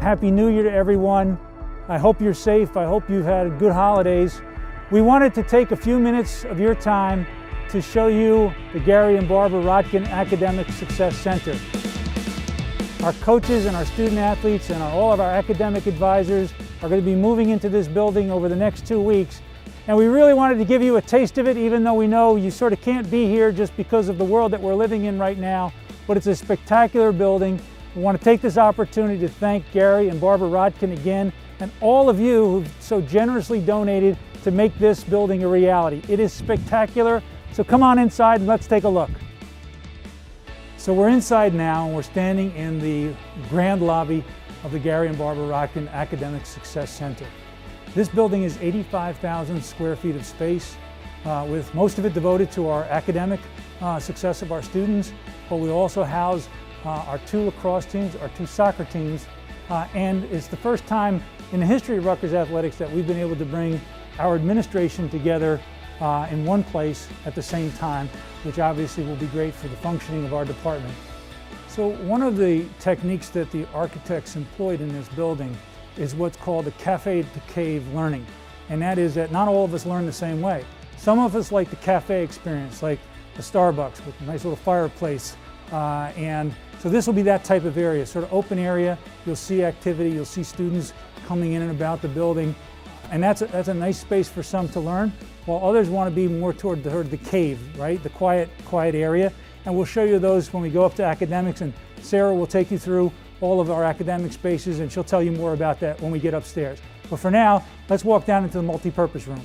Happy New Year to everyone. I hope you're safe. I hope you've had good holidays. We wanted to take a few minutes of your time to show you the Gary and Barbara Rodkin Academic Success Center. Our coaches and our student athletes and all of our academic advisors are going to be moving into this building over the next 2 weeks. And we really wanted to give you a taste of it, even though we know you sort of can't be here just because of the world that we're living in right now. But it's a spectacular building. We want to take this opportunity to thank Gary and Barbara Rodkin again, and all of you who've so generously donated to make this building a reality. It is spectacular. So come on inside and let's take a look. So we're inside now, and we're standing in the grand lobby of the Gary and Barbara Rodkin Academic Success Center. This building is 85,000 square feet of space, with most of it devoted to our academic success of our students, but we also house our 2 lacrosse teams, our 2 soccer teams, and it's the first time in the history of Rutgers athletics that we've been able to bring our administration together in one place at the same time, which obviously will be great for the functioning of our department. So one of the techniques that the architects employed in this building is what's called a cafe to cave learning. And that is that not all of us learn the same way. Some of us like the cafe experience, like the Starbucks with a nice little fireplace. And so this will be that type of area, sort of open area. You'll see activity, you'll see students coming in and about the building. And that's a nice space for some to learn, while others want to be more toward the cave, right? The quiet area. And we'll show you those when we go up to academics, and Sarah will take you through all of our academic spaces, and she'll tell you more about that when we get upstairs. But for now, let's walk down into the multi-purpose room.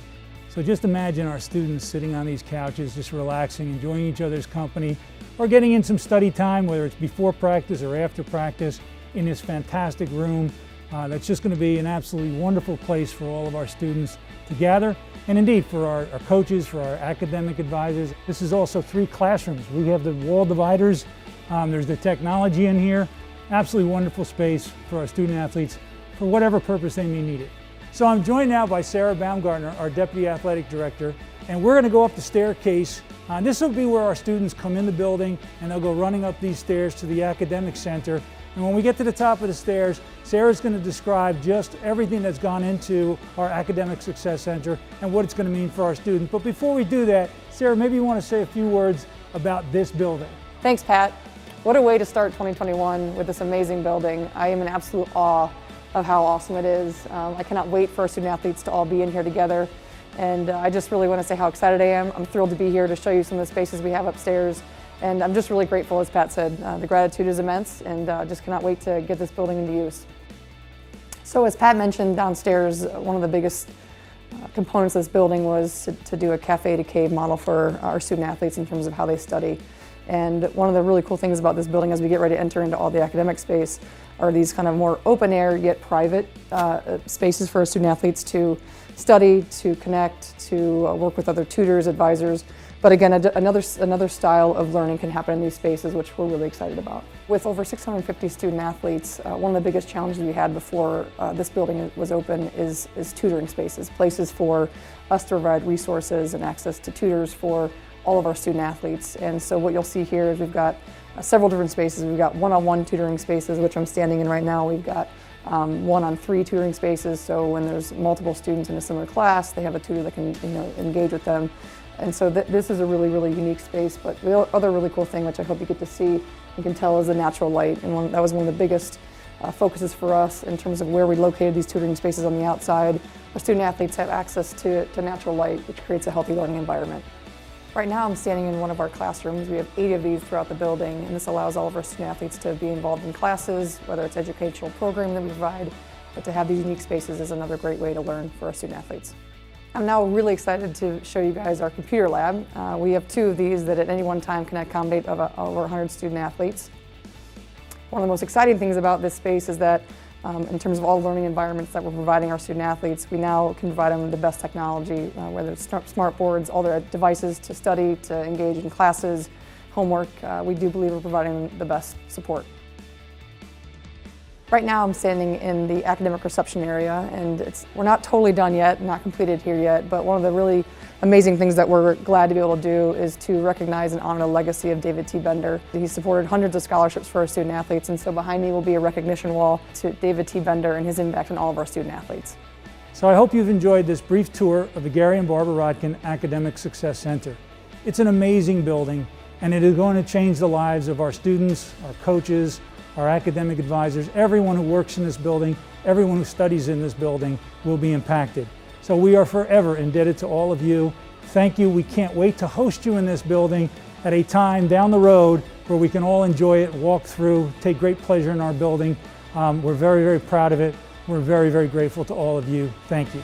So just imagine our students sitting on these couches, just relaxing, enjoying each other's company, or getting in some study time, whether it's before practice or after practice, in this fantastic room. That's just going to be an absolutely wonderful place for all of our students to gather, and indeed for our coaches, for our academic advisors. This is also 3 classrooms. We have the wall dividers, there's the technology in here. Absolutely wonderful space for our student athletes for whatever purpose they may need it. So I'm joined now by Sarah Baumgartner, our Deputy Athletic Director, and we're going to go up the staircase. This will be where our students come in the building, and they'll go running up these stairs to the academic center. And when we get to the top of the stairs, Sarah's going to describe just everything that's gone into our Academic Success Center and what it's going to mean for our students. But before we do that, Sarah, maybe you want to say a few words about this building. Thanks, Pat. What a way to start 2021 with this amazing building. I am in absolute awe of how awesome it is. I cannot wait for our student athletes to all be in here together. And I just really want to say how excited I am. I'm thrilled to be here to show you some of the spaces we have upstairs. And I'm just really grateful, as Pat said. The gratitude is immense, and just cannot wait to get this building into use. So as Pat mentioned, downstairs, one of the biggest components of this building was to do a cafe to cave model for our student athletes in terms of how they study. And one of the really cool things about this building as we get ready to enter into all the academic space are these kind of more open air yet private spaces for our student athletes to study, to connect, to work with other tutors, advisors. But again, another style of learning can happen in these spaces, which we're really excited about. With over 650 student athletes, one of the biggest challenges we had before this building was open is tutoring spaces, places for us to provide resources and access to tutors for all of our student athletes. And so what you'll see here is we've got several different spaces. We've got one-on-one tutoring spaces, which I'm standing in right now. We've got 1-on-3 tutoring spaces, so when there's multiple students in a similar class, they have a tutor that can engage with them. And so this is a really, really unique space. But the other really cool thing, which I hope you get to see and can tell, is the natural light. And that was one of the biggest focuses for us in terms of where we located these tutoring spaces on the outside. Our student athletes have access to natural light, which creates a healthy learning environment. Right now I'm standing in one of our classrooms. We have 8 of these throughout the building, and this allows all of our student athletes to be involved in classes, whether it's educational programming that we provide, but to have these unique spaces is another great way to learn for our student athletes. I'm now really excited to show you guys our computer lab. We have 2 of these that at any one time can accommodate over 100 student athletes. One of the most exciting things about this space is that in terms of all learning environments that we're providing our student athletes, we now can provide them the best technology, whether it's smart boards, all their devices to study, to engage in classes, homework. We do believe we're providing them the best support. Right now I'm standing in the academic reception area, and we're not totally done yet, not completed here yet, but one of the really amazing things that we're glad to be able to do is to recognize and honor the legacy of David T. Bender. He supported hundreds of scholarships for our student athletes, and so behind me will be a recognition wall to David T. Bender and his impact on all of our student athletes. So I hope you've enjoyed this brief tour of the Gary and Barbara Rodkin Academic Success Center. It's an amazing building, and it is going to change the lives of our students, our coaches, our academic advisors. Everyone who works in this building, everyone who studies in this building will be impacted. So we are forever indebted to all of you. Thank you. We can't wait to host you in this building at a time down the road where we can all enjoy it, walk through, take great pleasure in our building. We're very, very proud of it. We're very, very grateful to all of you. Thank you.